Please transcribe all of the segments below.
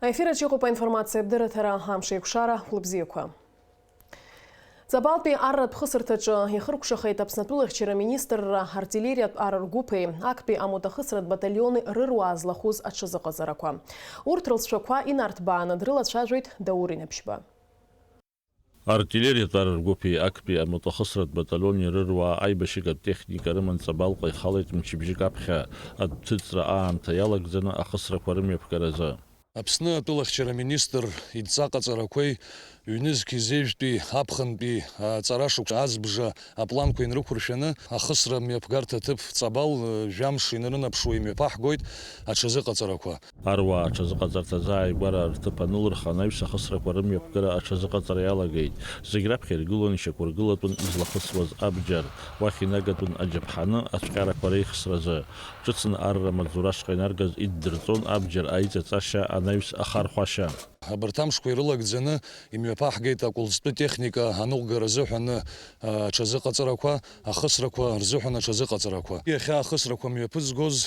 Ефіра Чехопа інформація бдиратера Гамши Кшара Хлопзівка. Забалпи аррат хысыртычы ехыркшахай тапснатулых чера министр артиллерият араргупы акпи амута хысрат батальоны рыруаз лахуз атшызыға зараква. Уртрылшаква инартбаана дрылат шажует даурин апшба. Артиллерия таргупи акпи амутахсрат батальони рырва айбашига техника рыман сабалқай халайт мчибжикапха от цицра аамтаялак зана ахсра кварым япкараза. Аԥсны атәылахьчара министр идҵаҟаҵарақәеи ҩнызқь изеижәтәи аԥхынтәи аҵарашықәс азбжа апланқәа инрықәыршәаны ахысра мҩаԥгарҭа ҭыԥ ҵабал жәамш инарынаԥшуа имҩаԥаҳгоит аҽазыҟаҵарақәа. Аруаа аҽазыҟаҵарҭазы ааигәара рҭыԥ анылырхан аҩс ахысрақәа рымҩаԥгара аҽазыҟаҵара иалагеит. Зегь раԥхьа иргылон ишьақәыргылатәын излахысуаз абџьар, уахь инагатәын аџьаԥҳаны ацәҟьарақәа реихсразы. Ҿыцны арра маҵзурашҟа инаргаз иддырҵон абџьар аиҵаҵашьа анаҩс ахархәашьа. Абарҭ амшқәа ирылагӡаны имҩаԥаҳгеит акәылӡтәы техника аныҟәгара рзыҳәаны аҽазыҟаҵарақәа, ахысрақәа рзыҳәан аҽазыҟаҵарақәа. Иахьа ахысрақәа мҩаԥызгоз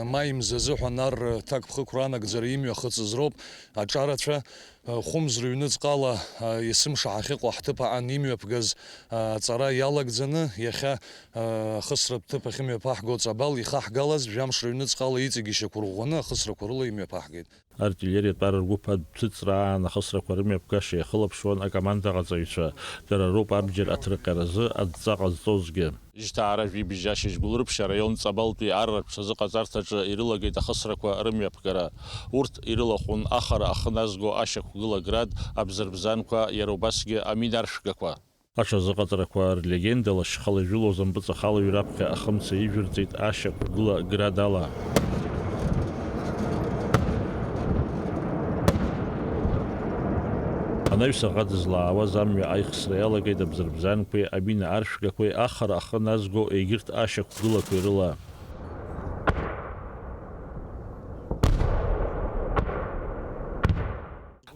маимз азыҳәан ар ҭакԥхықәра анагӡара имҩахыҵыз роуп. Аҿарацәа хәымз рыҩныҵҟала есымшаҳахьыҟоу ҳҭыԥ аан имҩаԥгаз аҵара иалагӡаны иахьа ахысратә ҭыԥ ахь имҩаԥаҳго ҵабал ихаҳгалаз жәамш рыҩныҵҟала иҵегь ишьақәырӷәӷәаны ахысрақәа рыла имҩаԥаҳгеит. Артиллериатә араргәыԥ ҭыҵраан ахысрақәа рымҩаԥгашьа иахылаԥшуан акомандаҟаҵаҩцәа. Дара роуп абџьар аҭрыҟьаразы адҵа ҟазҵозгьы. Ижьҭаара жәибжьашьа Жгәылрыԥшь араион ҵабалтәи арратә ҽазыҟаҵарҭаҿы ирылагеит ахысрақәа рымҩаԥгара. Урҭ ирылахәын ахара ахназго ашьақәгылаград абзырбзанқәа, иара убасгьы аминаршәгақәа. Аҽазыҟаҵарақәа рлегендала шьхала ижәылоз ампыҵахалаҩ раԥхьа ахымца ижәырҵеит ашьақәгылаград ала. Анаҩс аӷа дызлаауаз амҩа аихсра иалагеит абзырбзанқәеи, амина аршәгақәеи, ахара ахы назго егьырҭ ашьақәгылақәеи рыла.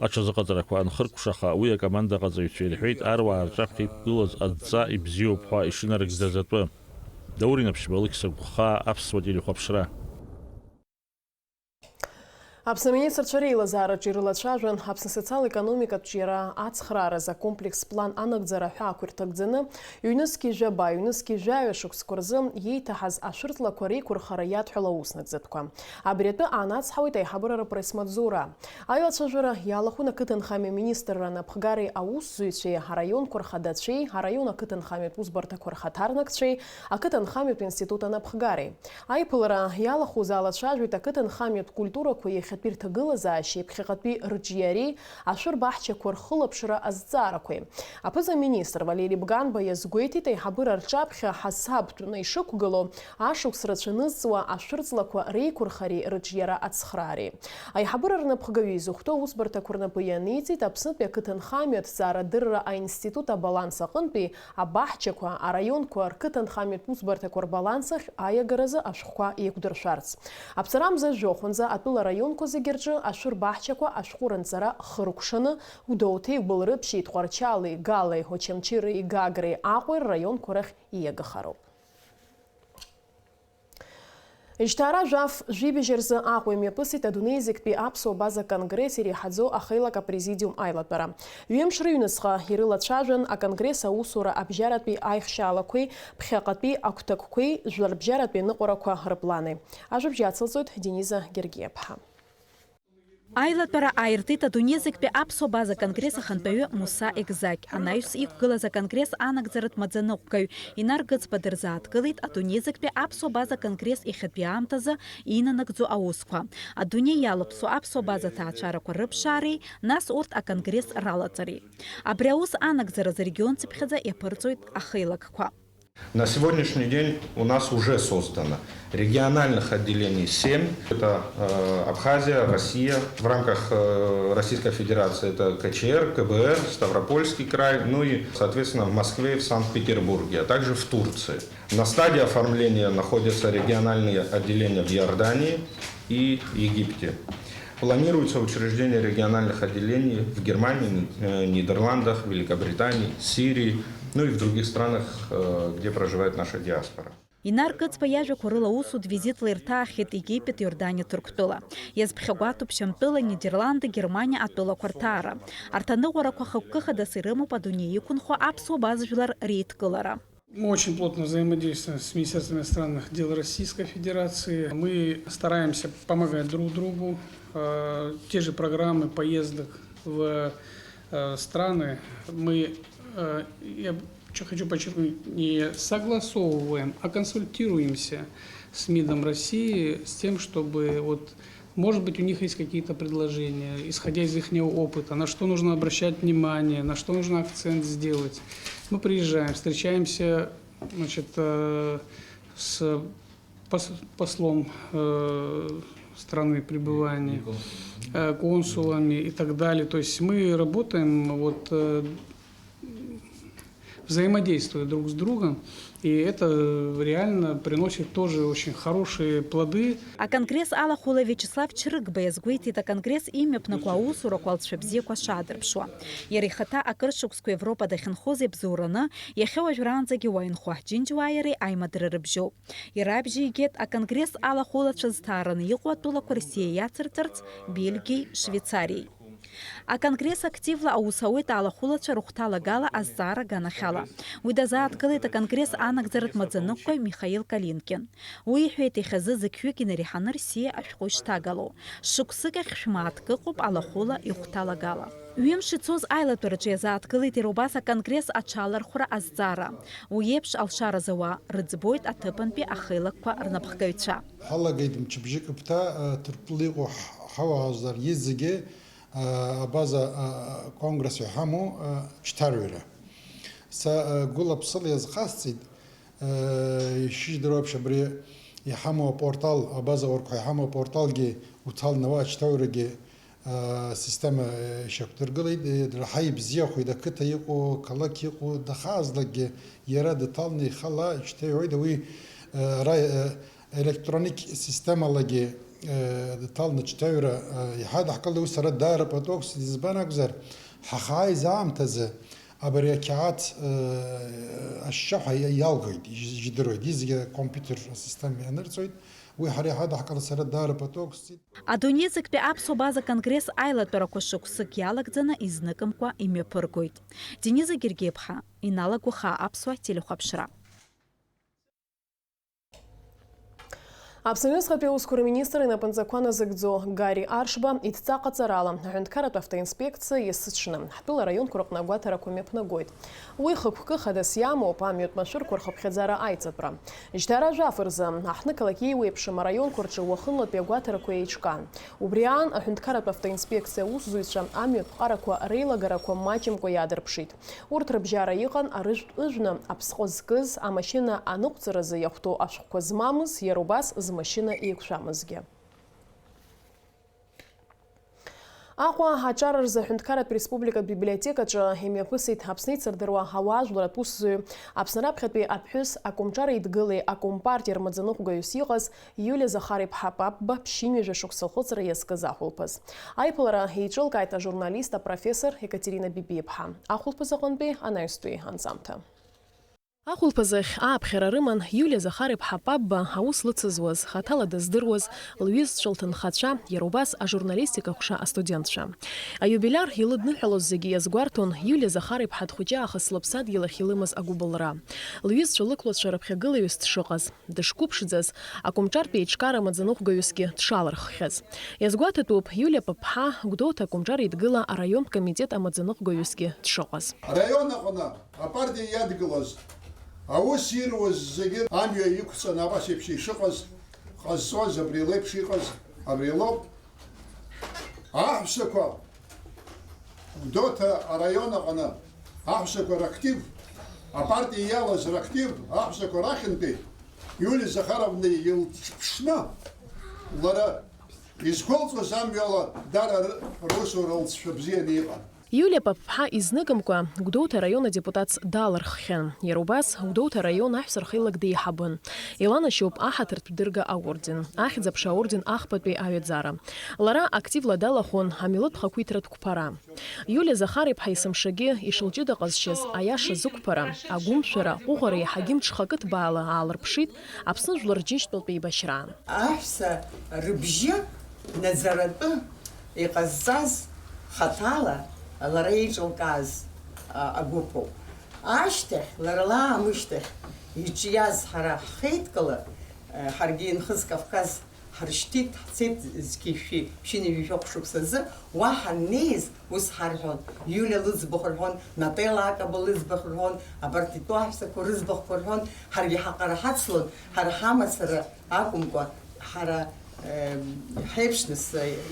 Аҽазыҟаҵарақәа анхыркәшаха уи акомандаҟаҵаҩцәа ирҳәеит аруаа рҿаԥхьа иқәгылаз адҵа ибзиоуп ҳәа ишынарыгӡаз атәы. Даурин Аԥшьба, Алықьса Гәхаа, Аԥсуа телехәаԥшра. Аԥсны министрцәа реилазаараҿы ирылацәажәан Аԥсны социал-економикатә џьара ацхрааразы акомплекс план анагӡара ҳәаақәа ирҭагӡаны ҩнызқьи жәаба, ҩнызқьи жәаҩа шықәсқәа рзы иеиҭаҳаз ашәырҭлақәа реиқәырхара иадҳәала аус нагӡатәқәа. Абри атәы аанацҳауеит аиҳабыра пресс-маҵзура. Аилацәажәара иалахәын ақыҭанхамҩа министрра напхгареи аусзуҩцәеи, араионқәа рхадацәеи, араион ақыҭанхамҩатә усбарҭақәа рхаҭарнакцәеи, ақыҭанхамҩатә институт анапхгареи. Аиԥылара иалахәыз аалацәажәеит ақыҭанхамҩатә культурақәа иахьатәи рҭагылазаашьеи, ԥхьаҟатәи рыҿиареи, ашәырбаҳчақәа рхылаԥшра азҵаарақәеи. Аԥыза-министр Валери Бганба иазгәеиҭеит аиҳабыра рҿаԥхьа ҳасабтәны ишықәгыло ашықәс рацәа нызҵуа ашәырҵлақәа реиқәырхареи рыҿиара ацхраареи. Аиҳабыра рнапхгаҩы изыхәҭоу аусбарҭақәа рнапы ианиҵеит Аԥснытәи ақыҭанхамҩатә ҭҵаарадырра аинститут абаланс аҟынтәи абаҳчақәа, араионқәа рқыҭанхамҩатә усбарҭақәа рбаланс ахь аиагаразы ашәҟәқәа еиқәдыршәарц. Аԥсарамза жәохәынӡа атәыла раионқәа зегьы рҿы ашәырбаҳчақәа ашәҟәыранҵара хыркәшаны Гәдоуҭеи, Гәылрыԥшьи, Тҟәарчали, Галеи, Очамчыреи, Гагреи, Аҟәеи рраионқәа рахь ииагахароуп. Ижьҭаара жәаф жәибжьы рзы Аҟәа имҩаԥысит адунеи зегьтәи аԥсуа база конгресс иреиҳаӡоу ахеилак апрезидиум аилатәара. Ҩымш рыҩнуҵҟа ирылацәажәан аконгресс аусура абжьаратәи аихшьаалақәеи, ԥхьаҟатәи агәҭакқәеи, жәларбжьаратәи аныҟәарақәа рыплани. Ажәабжь ацылҵоит Дениза Гергиаԥҳа. Аилатәара ааиртит адунеи зегьтәи аԥсуа база конгресс ахантәаҩы Муса Екзақь. Анаҩс иқәгылаз аконгресс анагӡаратә маӡаныҟәгаҩ Инар Гыцба дырзааҭгылеит адунеи зегьтәи аԥсуа база конгресс ихьатәи аамҭазы инанагӡо аусқәа. Адунеи иалаԥсо аԥсуа база ҭаацәарақәа рыԥшаареи, нас урҭ аконгресс ралаҵареи. Абри аус анагӡараз регионцыԥхьаӡа иаԥырҵоит ахеилагқәа. На сегодняшний день у нас уже создано региональных отделений 7. Это Абхазия, Россия. В рамках Российской Федерации это КЧР, КБР, Ставропольский край, ну и, соответственно, в Москве и в Санкт-Петербурге, а также в Турции. На стадии оформления находятся региональные отделения в Иордании и Египте. Планируется учреждение региональных отделений в Германии, Нидерландах, Великобритании, Сирии, ну и в других странах, где проживает наша диаспора. Инар Кыцба иажәақәа рыла усуд визитла ирҭаахьеит Египет, Иордания, Ҭырқәтәыла. Иазԥхьагәаҭоуп Шьамтәыла, Нидерланды, Германия атәылақәа рҭаара. Арҭ аныҟәарақәа хықәкы-хадас ирымоуп адунеи иқәынхо аԥсуа базажәлар реидкылара. Мы очень плотно взаимодействуем с Министерством иностранных дел Российской Федерации. Мы стараемся помогать друг другу. Те же программы поездок в страны мы, я хочу подчеркнуть, не согласовываем, а консультируемся с МИДом России с тем, чтобы вот, может быть, у них есть какие-то предложения, исходя из их опыта, на что нужно обращать внимание, на что нужно акцент сделать. Мы приезжаем, встречаемся, значит, с послом страны пребывания, консулами и так далее. То есть мы работаем, вот, взаимодействуя друг с другом, и это реально приносит тоже очень хорошие плоды. А конгресс Алахула Вячеслав Чрыгба иазгәеиҭеит аконгресс имҩаԥнақәа аусурақәа алҵшәа-бзиақәа шаадырԥшуа. Иара ихаҭа акыршықәсқәа Европа дахьынхоз иабзоураны, иахьа уажәраанӡагьы уаҩынхо ҳџьынџьуааи иареи аимадара рыбжьоуп. Иара абжьы игеит аконгресс алахәылацәа зҭаараны иҟоу атәылақәа Рсиа иацырҵарц Бельгиеи, Швейцариеи. Аконгресс активла аус ауеит алахәылацәа рыхәҭалагала азҵаара аганахьала. Уи дазааҭгылеит аконгресс анагӡаратә маӡаныҟәгаҩ Михаил Калинкин. Уи иҳәеит ихазы зықьҩык инареиҳаны Рсиа ашәҟәы ишҭагалоу. Шықәсык ахь шәмааҭк ыҟоуп алахәыла ихәҭалагала. Ҩымш ицоз аилатәараҿы иазааҭгылеит иара убас аконгресс аҽалархәра азҵаара. Уи еиԥш алшара зауа рыӡбоит аҭыԥантәи ахеилагқәа рнапхгаҩцәа. Ҳалагеит мчыбжьык ԥҭа Ҭырқәтәыла иҟоу ҳауаажәлар зегьы абаза конгресс иҳамоу шьҭарҩра. Са гәыла-ԥсыла иазхасҵеит ишыжәдыруа абри иҳамоу апортал, абаза-орқәа иҳамоу апорталгьы уҭалны ашьҭаҩрагьы система ишьақәдыргылеит, раҳа ибзиахоит ақыҭа иҟоу, қалақь иҟоу дахаазлакгьы иара дыҭалны ихала ишьҭаҩуеит. Уи електроник системалагьы дҭалны ишьҭаҩра иҳадаҳкылеит. Ус сара даара патук избан акәзар, ҳахааиз аамҭазы абри ақьаад ашьшьыҳәа иалгоит, иждыруеит, изегьы компиутер система ианырҵоит. Уи ҳара иҳадаҳкылаз сара даара патук сцит. Адунеи зықьтәи аԥсуа база конгресс аилатәарақәа шықәсык иалагӡаны изныкымкәа имҩаԥыргоит. Дениза Гергиеԥҳа, иналаго хаа аԥсуа телехәаԥшра. Аԥсны-Аҩныҵҟатәи аусқәа рминистр инапынҵақәа назыгӡо Гари Аршба идҵа-ҟаҵарала аҳәынҭқарратә автоинспекциа иасыҽны ҳтәыла араионқәа рҟны агәаҭарақәа мҩаԥнагоит. Уи хықәкы-хадас иамоуп амҩатә машәырқәа рхыԥхьаӡара аиҵатәра. Ижьҭара ажәаф рзы аҳҭнықалақь еиуеиԥшым араионқәа рҿы уахынлатәи агәаҭарақәа еиҿкан. Убри аан аҳәынҭқарратә автоинспекциа аусзуҩцәа амҩатә ҟарақәа реилагарақәа маҷымкәа иаадырԥшит. Урҭ рыбжьара иҟан арыжәтә ыжәны аԥсҟо зкыз амашьына аныҟәҵаразы иахәҭоу ашәҟәқәа змамыз, иара убас машина еиқәшәамызгьы. Аҟәа аҿар рзы аҳәынҭқарратә республикатә библиотекаҿы имҩаԥысит Аԥсны ицырдыруа ауаажәларатә усзуҩ, Аԥсны раԥхьатәи аԥҳәыс акомҿар еидгылеи акомпартиа рмаӡаныҟәгаҩыс иҟаз Иулиа Захар-иԥҳа Папба ԥшьынҩажәа шықәса лхәыцра иазкыз ахәылԥаз. Аиԥылара еиҿылкааит ажурналист апрофессор Екатерина Бибиеԥҳа. Ахәылԥаз аҟынтәи анаҩстәи анҵамҭа. Ахәылԥазахь ааԥхьара рыман Иулиа Захар-иԥҳа Папба аус лыцызуаз, хаҭала дыздыруаз лҩызцәа лҭынхацәа, иара убас ажурналистика хәша астудентцәа. Аиубиляр илыдныҳәалоз зегьы иазгәарҭон Иулиа Захар-иԥҳа дхәыҷаахыс лыԥсадгьыл ахь илымаз агәыбылра. Лҩызцәа лықәлацәа рыԥхьагылаҩыс дшыҟаз, дышқәыԥшӡаз, акомҿартә еиҿкара амаӡаныҟәгаҩысгьы дшалырххьаз. Иазгәаҭатәуп Иулиа Папҳа Гәдоуҭа акомҿар еидгыла араионтә комитет амаӡаныҟәгаҩысгьы дшыҟаз. Араион аҟны апартиа иадгылаз аус ируаз зегьы амҩа иқәҵаны абас еиԥш ишыҟаз, ҟазҵоз абри леиԥш иҟаз, абри лоуп. Аҳәсақәа Гәдоуҭа араион аҟны аҳәсақәа рактив, апартиа иалаз рактив аҳәсақәа рахьынтәи Иулиа Захаровна илԥшны лара изқәылҵоз амҩала дара русура лҵшәа бзианы иҟан. Юлия Папха изныкымкәа Гәдоуҭа раион адепутатс далырххьан. Иара убас Гәдоуҭа раион аҳәсархеилак деиҳабын. Иланашьоуп аҳаҭыртә дырга аорден, ахьӡ-аԥша аорден ахԥатәи аҩаӡара. Лара активла далахәын амилаҭтә хақәиҭратә қәԥара. Юлия Захар-иԥҳа есымшагьы ишылҷыдаҟазшьаз аиаша зықәԥара, агәымшәара, аҟәыӷара иаҳагьы мҽхакы ҭбаала аалырԥшит Аԥсны Жәлар Џьынџьтәылатәи еибашьра. Аҳәса рыбжьы наӡаратәы иҟазҵаз хаҭала лара еиҿылкааз агәыԥуп. Ашьҭахь, лара лаамышьҭахь иҿиаз ҳара ҳхеидкыла, ҳаргьы Инхыз Кавказ ҳаршьҭит, ҳцеит зқьышәи ԥшьынҩажәи шәоуп шықәсазы, уа ҳаннеиз ус ҳарҳәон, Иулиа лыӡбахә рҳәон, Нателла Акаба лыӡбахә рҳәон, абарҭ итәу аҳәсақәа рыӡбахәқәа рҳәон, ҳаргьы ҳаҟара ҳацлон, ҳара ҳамацара акәымкәа, ҳара ҳеиԥшныс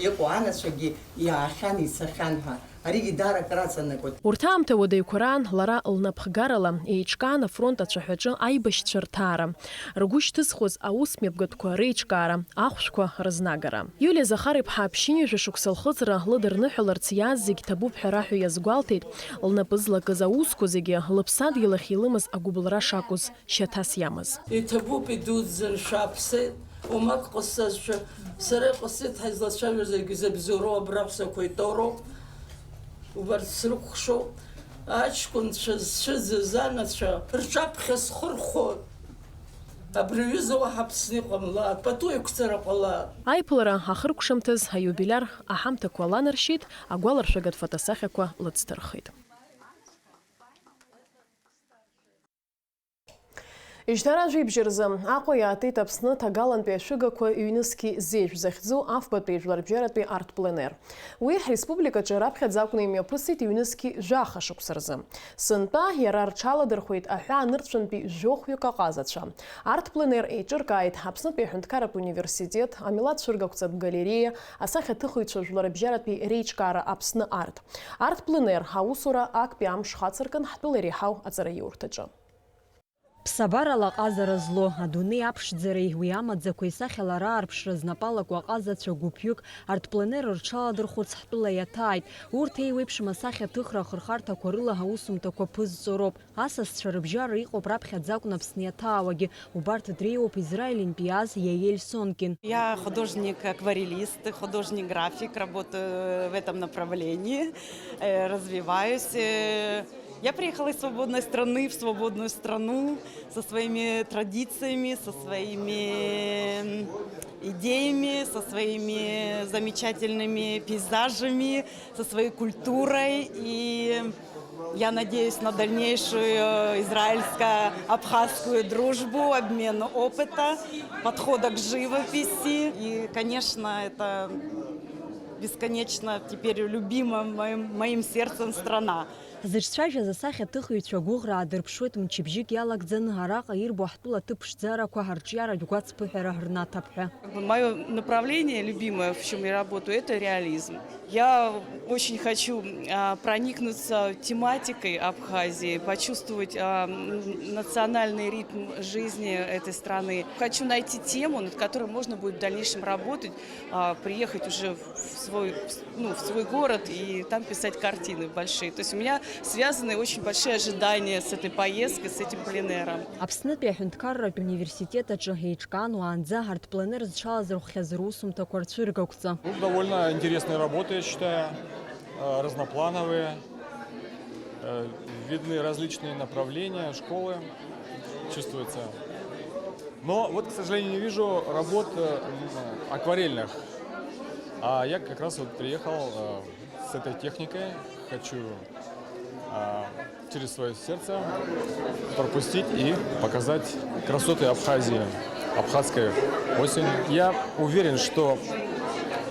иҟоу анацәагьы иаахьан, ицахьан ҳәа. Аригьы дарак раҵанакуеит. Урҭ аамҭа уадаҩқәа лара лнапхгарала еиҿкаан афронт ацәаҳәаҿы аибашьцәа рҭаара, ргәы шьҭызхуаз аусмҩаԥгатәқәа реиҿкаара, ахәшәқәа рызнагара. Юлия Захар-иԥҳа ԥшьынҩажәа шықәса лхыҵра лыдырныҳәаларц иааз зегь ҭабуп ҳәа раҳәо иазгәалҭеит, лнапы злакыз аусқәа зегьы лыԥсадгьыл ахь илымаз агәыбылра шакәыз шьаҭас иамаз. Иҭабуп идуӡӡан шәаԥсеит, умак ҟасҵазшәа, сара иҟасҵеит ҳаизлацәажәоз зегьы бзоуроу абраҳәсақәа итоуроуп. Убарҭ срыкәхшоуп, аҷкәынцәа зцәыӡыз анацәа рҿаԥхьа схырхәоит. Абри аҩыза уаҳа Аԥсны иҟамлаат, пату еиқәҵара ҟалаат. Аиԥылара ахыркәшамҭаз аиубиляр аҳамҭақәа ланаршьит, агәаларшәагатә фотосахьақәа лыцҭырхит. Ижьҭаражә ибжьырзы Аҟәа иаатит Аԥсны ҭагалантәи ашәыгақәа ҩнызқьи зежә захьӡу афбатәи жәларбжьаратәи арҭ-пленер. Уи ҳреспубликаҿы раԥхьаӡа акәны имҩаԥысит ҩнызқьи жәаха шықәса рзы. Сынтәа иара рҽаладырхәеит аҳәаа-нырцәынтәи жәохәҩык аҟазацәа. Арҭ-пленер еиҿыркааит Аԥснытәи аҳәынҭқарратә университет, амилаҭцәыргақәҵатә галереиа, асахьаҭыхыҩцәа жәларбжьаратәи реиҿкаара Аԥсны арҭ. Арҭ-пленер ҳаусура актәи амш ҳацыркын ҳтәыла иреиҳау аҵараиурҭаҿы. Ԥсабарала ҟазара зло, адунеи аԥшӡареи уи амаӡақәа исахьала раарԥшра знапалакуа аҟазацәа гәыԥҩык арҭ-пленер рҽаладырхәырц ҳтәыла иаҭааит. Урҭ еиуеиԥшым асахьаҭыхра ахырхарҭақәа рыла аусумҭақәа ԥызҵәоуроуп. Асасцәа рыбжьара иҟоуп раԥхьаӡа акәны Аԥсны иаҭаауагьы. Убарҭ дреиуоуп Израильнтәи иааз Яель Сонкин. Я художник-акварелист, художник-график, работаю в этом направлении, развиваюсь. Я приехала из свободной страны в свободную страну со своими традициями, со своими идеями, со своими замечательными пейзажами, со своей культурой. И я надеюсь на дальнейшую израильско-абхазскую дружбу, обмен опыта, подхода к живописи. И, конечно, это бесконечно теперь любимая моим сердцем страна. Зыҿцәажәаз асахьаҭыхыҩцәа гәыӷраа дырԥшуеит мчыбжьык иалагӡаны араҟа ирбо ҳтәыла ҭыԥ ԥшӡарақәа ҳарҿиаратә гәацԥыҳәара ҳрнаҭап ҳәа. Мое направление любимое, в чем я работаю, это реализм. Я очень хочу проникнуться тематикой Абхазии, почувствовать национальный ритм жизни этой страны. Хочу найти тему, над которой можно будет в дальнейшем работать, приехать уже в свой город и там писать картины большие. То есть у меня связаны очень большие ожидания с этой поездкой, с этим пленером. Аԥснытәи аҳәынҭқарратә университет аҿы еиҿкаан уаанӡа арҭ-пленер зҽалазырхәхьаз русумҭақәа рцәыргақәҵа. Довольно интересные работы, я считаю, разноплановые, видны различные направления, школы, чувствуется. Но вот, к сожалению, не вижу работ акварельных. А я как раз вот приехал с этой техникой, хочу через свое сердце пропустить и показать красоты Абхазии, абхазской осени. Я уверен, что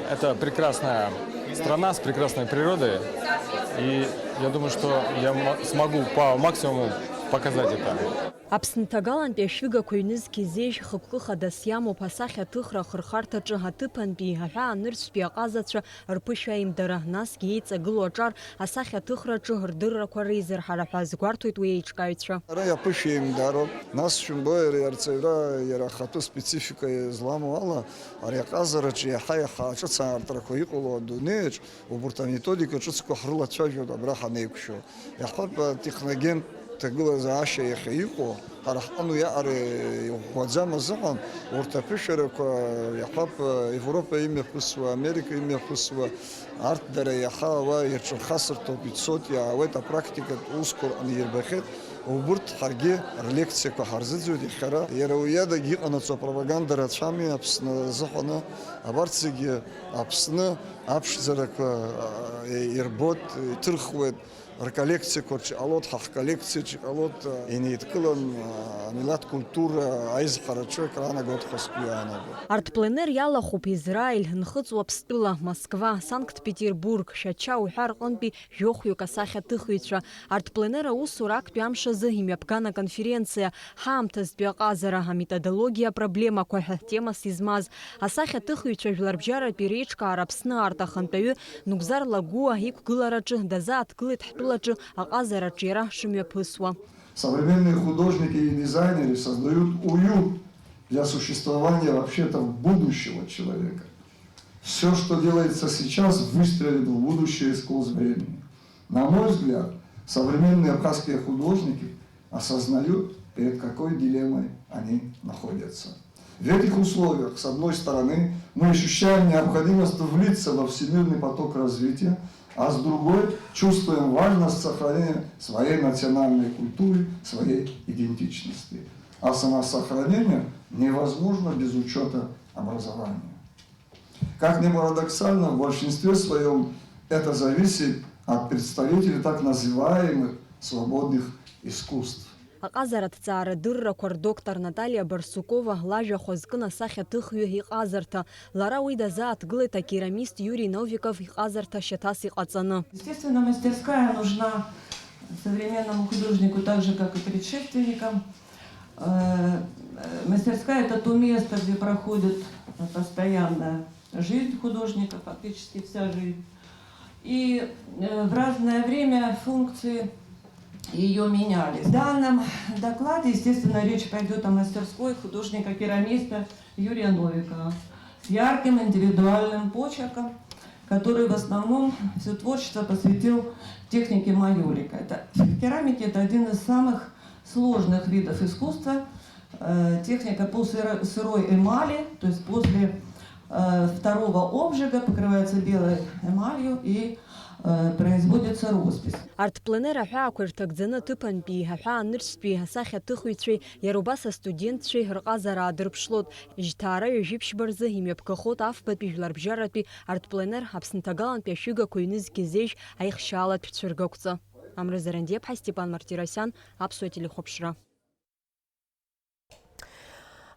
это прекрасная страна с прекрасной природой, и я думаю, что я смогу по максимуму показать это. Аԥснҭагалантәи ашәыгақәа аҩнызқь изеижь хықәкы хадас иамоуп асахьа аҭыхра ахырхарҭаҿы аҭыԥантәи аҳәаанырцәтәи аҟазацәа рԥышәа аимдара, насгьы еиҵагылоу аҿар асахьа аҭыхраҿы рдыррақәа реизырҳара ҳәа азгәарҭоит уи еиҿкааҩцәа. Ара иаԥышәа еимдароуп, нас шәымбо ари арҵаҩра иара ахатәы специфика изламу ала, ари аҟазараҿы иаҳа-иаҳа аҿыцаартрақәа иҟало адунеиаҿ, убарҭ аметодика ҿыцқәа ҳрылацәажәоит абра ҳанеиқәшәо. Иаҳҳәап техноген ҭагылазаашьа иахьа иҟоу, ҳара ҳҟны иаҟара иӷәӷәаӡамыз ыҟан, урҭ аԥышәарақәа иаҳҳәап Европа имҩаԥысуа, Америка имҩаԥысуа, арҭ дара иаха уа ирҿырхасырҭоуп, ицоит, иаауеит апрактикатә усқәа анирбахьеит. Убырҭ ҳаргьы рлекциақәа ҳарзыӡырҩуеит иахьара. Иара уи иадагьы иҟанаҵо апропаганда рацәами Аԥсны азыҳәаны, абарҭ зегьы Аԥсны аԥшӡарақәа ирбоит, иҭырхуеит. Рколлекциақәа ҟалоит, ҳахколлекциаҿы иҟалоит, инеидкылан амилаҭ культура аизҳараҿы краанагоит ҳәа сгәы иаанагоит. Арҭ пленер иалахуп Израиль, Нхыҵуа Ԥстәыла, Москва, Санкт-Петербург, Шьача уҳәа рҟынтәи жәохәҩык асахьа аҭыхыҩцәа. Арҭ пленер аусура актәи амш азы имҩаԥган аконференциа ҳаамҭазтәи аҟазара, аметодологиа апроблемақәа ҳәа темас измаз. Асахьа аҭыхыҩцәа жәларбжьаратәи реиҿкаара Аԥсны арҭ ахантәаҩы Нугзар Лагуа иқәгылараҿы дазааҭгылеит ҳтәылаҿы аҟазараҿы иара шымҩаԥысуа. Современные художники и дизайнеры создают уют для существования вообще-то будущего человека. Все, что делается сейчас, выстрелит в будущее сквозь время. На мой взгляд, современные абхазские художники осознают, перед какой дилеммой они находятся. В этих условиях, с одной стороны, мы ощущаем необходимость влиться во всемирный поток развития, а с другой чувствуем важность сохранения своей национальной культуры, своей идентичности. А самосохранение невозможно без учета образования. Как ни парадоксально, в большинстве своем это зависит от представителей так называемых свободных искусств. Аҟазаратә ҭҵаара дыррақәа рдоктор Наталиа Барсукова лажәахә азкын асахьа аҭыхҩы иҟазарҭа. Лара уи дазааҭгылеит акерамист Юрий Новиков иҟазарҭа шьаҭас иҟаҵаны. Естественно, мастерская нужна современному художнику так же, как и предшественникам. Мастерская – это то место, где проходит постоянная жизнь художника, фактически вся жизнь. И в разное время функции ее меняли. В данном докладе, естественно, речь пойдет о мастерской художника-керамиста Юрия Новикова с ярким индивидуальным почерком, который в основном все творчество посвятил технике майолика. В керамике это один из самых сложных видов искусства. Техника по сырой эмали, то есть после второго обжига покрывается белой эмалью и производится роспись. Арҭ пленер аҳәаақәа ирҭагӡаны ҭыԥантәи аҳәаанырцәтәи асахьа аҭыхыҩцәеи, иара убас астудентцәеи рҟазара аадырԥшлот. Жьҭаара ҩажәибжьба рзы имҩаԥгахот афбатәи жәларбжьаратәи арҭ пленер Аԥснҭагалантәи ашәыгақәа аҩнызқь изеижь аихшьаалатә цәыргақәҵа. Амра Зарандиеԥҳа, Степан Мартиросиан, Аԥсуа телехәаԥшра.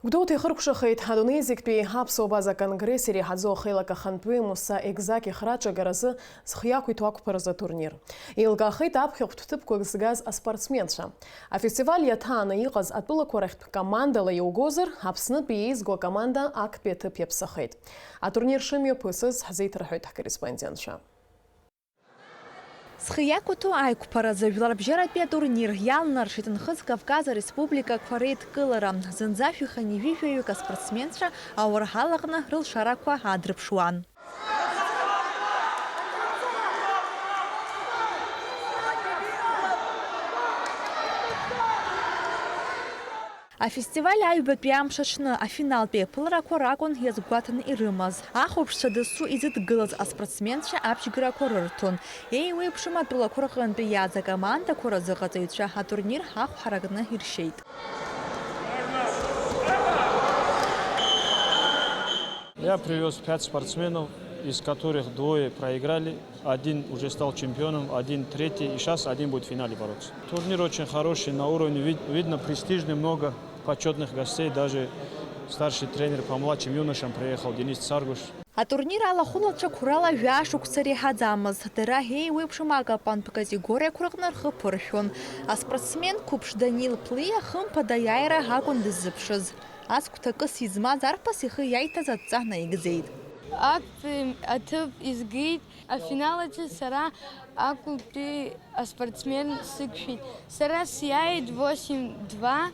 Гәдоуҭа ихыркәшахеит адунеи зегьтәи аԥсуа база конгресс иреиҳаӡоу ахеилак ахантәаҩы Муса Егзак ихраҿагаразы зхы иақәиҭу ақәԥаразы атурнир. Еилкаахеит аԥхьахәтә ҭыԥқәак згаз аспортсменцәа. Афестиваль иаҭааны иҟаз атәылақәа рахьтә командала иугозар, Аԥснытәи еизго акоманда актәи аҭыԥ иаԥсахеит. Атурнир шымҩаԥысыз ҳзеиҭарҳәоит ҳкорреспондентцәа. Зхы иақәиҭу аиқәԥаразы жәларбжьаратәи атурнир иалнаршеит Нхыҵ Кавказ Ареспубликақәа реидкылара. Зынӡа шәиханижәижәаҩык аспортсменцәа ауарҳалаҟны рылшарақәа адрыԥшуан. Афестиваль аҩбатәи амш аҽны афиналтәи аԥыларақәа ракәын иазгәаҭаны ирымаз. Ахәаԥшцәа дасу изыдгылаз аспортсменцәа аԥшьгарақәа рырҭон. Еиуеиԥшым атәылақәа рҟынтәи иааз акомандақәа разыҟаҵаҩцәа атурнир ахә ҳаракны иршьеит. Я привез 5 спортсменов, из которых 2 проиграли, 1 уже стал чемпионом, 1 третий, и сейчас 1 будет в финале бороться. Турнир очень хороший, на уровне, видно, престижный, много почетных гостей, даже старший тренер по младшим юношам приехал, Денис Царгуш. Атурнир алахулача курала вяшук царихадамыз. Дыра хей вепшимага пан по категория курагнар хыпыршон. А спортсмен Купш Данил Плия хым подаяйра гагун дызыпшыз. Аскутакы сизма зарпас ихы яйта затцах на игзейд. Атып изгейд, а финалача сара акупи спортсмен сыкшит. Сара сияет 8-2.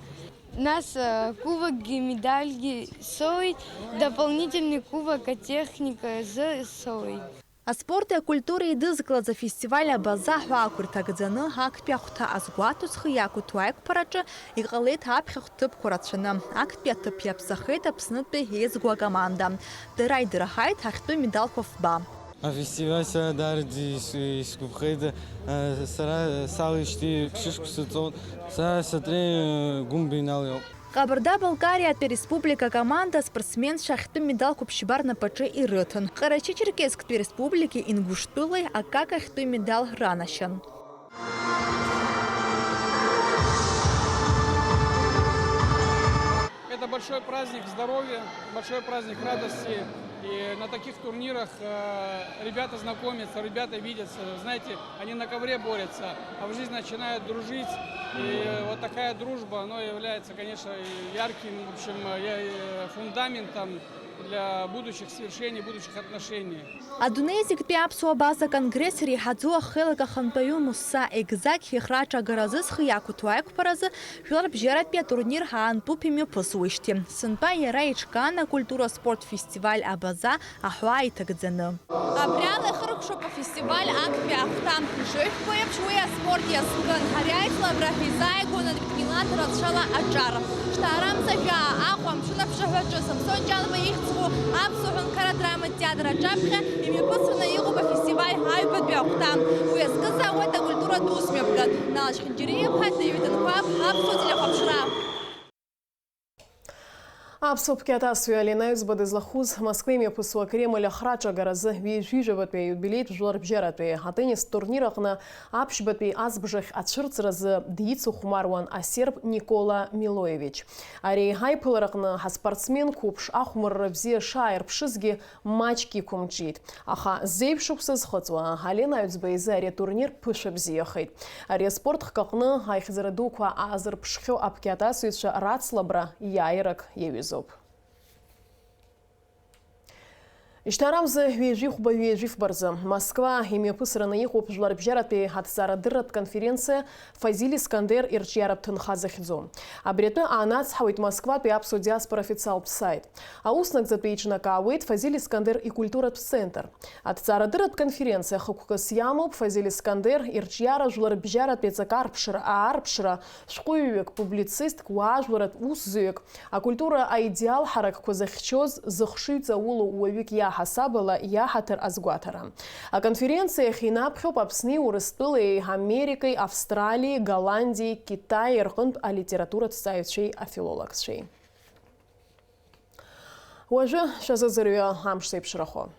Нас кубок медальги соит, дополнительный кубок техника соит. А спорт и культура и дызыкла за фестиваля база хуакур тагдзаны акпяхта азгуатус хыяку туайк парача и галет апхтып курачына. Акпятып япсахет апснытпе хезгуа команда. Дырай дырахайт ахту медал хофба. А фестиваль сара дарди скупхейда сара салышти шишку сатон сара сатре гумбинал. Кабарда Болгария от республика команда спортсмен шахты медал купшибар на паче и рытын. Карачи-Черкесск республики Ингуштулы, а как ахты медал ранащан. Это большой праздник здоровья, большой праздник радости. И на таких турнирах ребята знакомятся, ребята видятся. Знаете, они на ковре борются, а в жизни начинают дружить. И вот такая дружба, она является, конечно, ярким, в общем, фундаментом для будущих свершений, будущих отношений. Адунезик пиапсуа база конгресс рихадзуа хелага ханпаю муса экзак хихрача гаразыс хияку туайк паразы хилар бжерат пия турнир хаан пупимю посуишти. Сынпа яраичкана культура спорт фестиваль абаза ахуай тагдзаны. Абряны хыркшопа фестиваль акпи ахтам жих поем шуя спорт яскын харяйшла брахизайгу на дикнилат радшала аджар. Штарам зафя ахуам шунап шахвачу самсон джанба их Абсухан карадрама театра Джабха и мне посрана его по фестиваль Хайбет Бяхтам. Уя сказала, это культура дусмепгад. Наш хинджириев хатна юден кваб абсудиля хапшра. Апсопки атасуя ленаюз бадызлахуз Москвеме пусуа Кремля храча гаразы вижжеватпе юбилейт жлар бжератпе. А теннис турнирахна апшбатпе азбжах атшырцразы дийцу хумаруан асерб Никола Милоевич. Ари хайпыларахна спортсмен купш ахмыр взе шайр пшизги матчки кумчит. Аха зейпшуксыз хотуа халенаюз бейзе ари турнир пышебзехайт. Ари спорт хкахны хайхзарадуква азыр пшхё апки атасуйша рацлабра яйрак евиз. Иштарамзы вежи хуба вежи в барзы. Москва имя пысрана их обжлар бжаратпе хатсара дыррат конференция Фазиль Искандер ирчьяраб тынхазахидзо. Абреты анац хавит Москва пе апсу диаспора официал сайт. А уснак запечна кауит Фазиль Искандер и культура центр. От цара дыррат конференция хукукас ямуб Фазиль Искандер ирчьяра жлар бжаратпе цакарпшира арпшира шкуюек публицист куажларат уззюек. А культура аидеал харак козахчоз захшица улу уавик я хасабала я хатер азгуатара. А конференция хинапхё попсни урыстылы Америкой, Австралии, Голландии, Китае, рхынт а литература цаючей а филологшей. Уже шазазырюя амшсейп шрахо.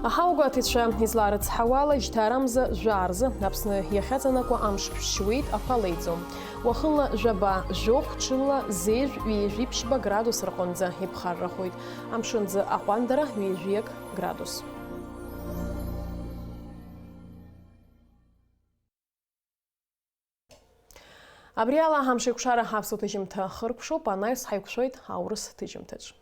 Ахауга тича изларыц хавала жтарамза жарзы напсны яхатанаку амш пшуит апалейдзу. Уахынла жаба жох чынла зеж вежипшба градус рахонза ипхаррахойт. Амшынзы ахуандара вежек градус. Абриала хамшикушара хапсу тыжимта хыркшо панайс хайкушойт аурыс тыжимтыч.